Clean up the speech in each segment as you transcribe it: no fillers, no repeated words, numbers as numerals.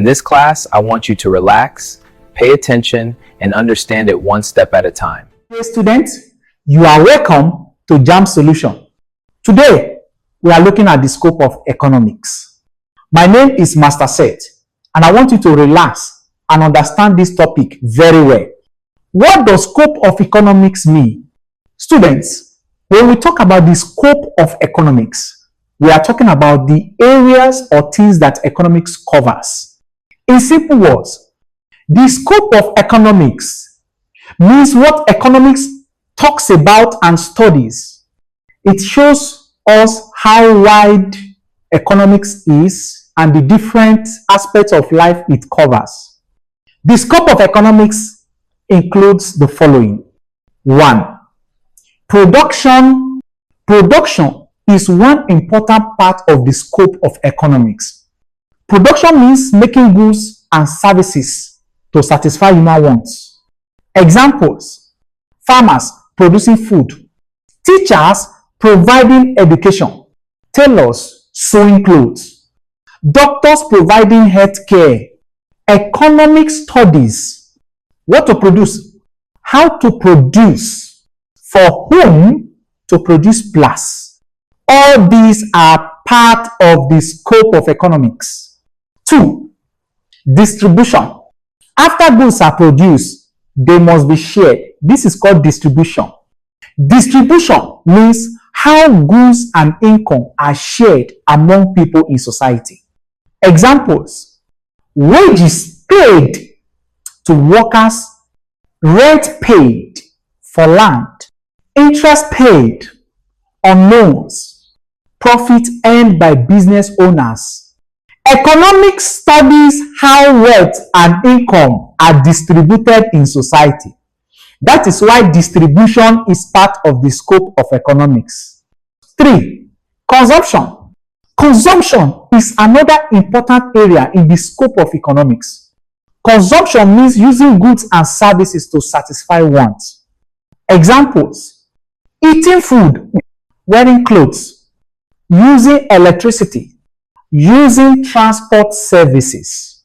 In this class, I want you to relax, pay attention, and understand it one step at a time. Hey students, you are welcome to JAMB Solution. Today, we are looking at the scope of economics. My name is Master Seth, and I want you to relax and understand this topic very well. What does scope of economics mean? Students, when we talk about the scope of economics, we are talking about the areas or things that economics covers. In simple words, the scope of economics means what economics talks about and studies. It shows us how wide economics is and the different aspects of life it covers. The scope of economics includes the following. 1. Production. Production is one important part of the scope of economics. Production means making goods and services to satisfy human wants. Examples: farmers producing food, teachers providing education, tailors sewing clothes, doctors providing health care. Economic studies what to produce, how to produce, for whom to produce plus. All these are part of the scope of economics. 2. Distribution. After goods are produced, they must be shared. This is called distribution. Distribution means how goods and income are shared among people in society. Examples: wages paid to workers, rent paid for land, interest paid on loans, profit earned by business owners. Economics studies how wealth and income are distributed in society. That is why distribution is part of the scope of economics. 3. Consumption. Consumption is another important area in the scope of economics. Consumption means using goods and services to satisfy wants. Examples: eating food, wearing clothes, using electricity, using transport services.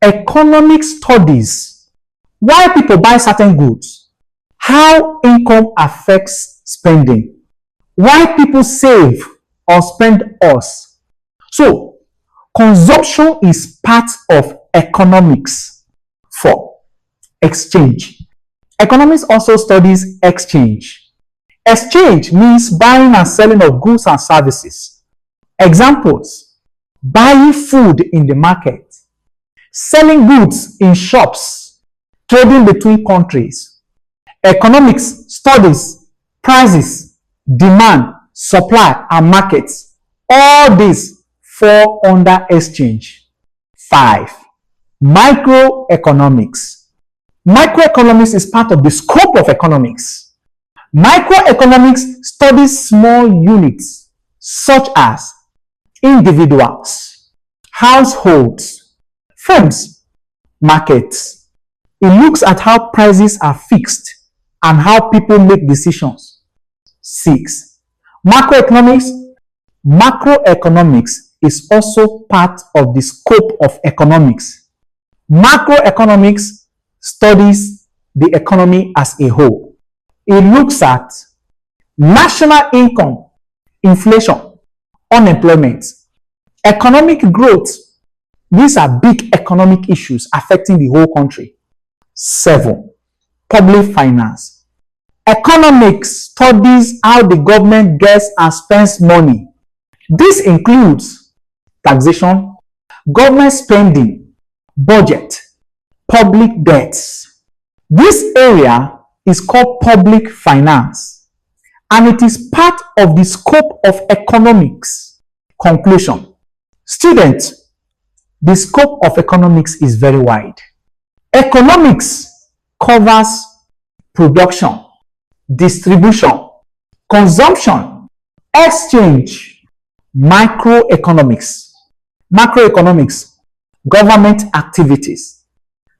Economic studies why people buy certain goods, how income affects spending, why people save or spend us. So, consumption is part of economics. 4. Exchange. Economics also studies exchange. Exchange means buying and selling of goods and services. Examples: buying food in the market, selling goods in shops, trading between countries. Economics studies prices, demand, supply, and markets. All these fall under exchange. 5. Microeconomics. Microeconomics is part of the scope of economics. Microeconomics studies small units such as individuals, households, firms, markets. It looks at how prices are fixed and how people make decisions. 6. Macroeconomics. Macroeconomics is also part of the scope of economics. Macroeconomics studies the economy as a whole. It looks at national income, inflation, unemployment, economic growth. These are big economic issues affecting the whole country. 7. Public finance. Economics studies how the government gets and spends money. This includes taxation, government spending, budget, public debts. This area is called public finance, and it is part of the scope of economics. Conclusion. Students, the scope of economics is very wide. Economics covers production, distribution, consumption, exchange, macroeconomics, government activities.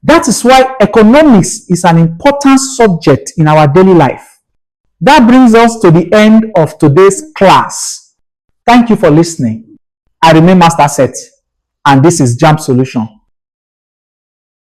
That is why economics is an important subject in our daily life. That brings us to the end of today's class. Thank you for listening. I remain Master Seth, and this is JAMB Solution.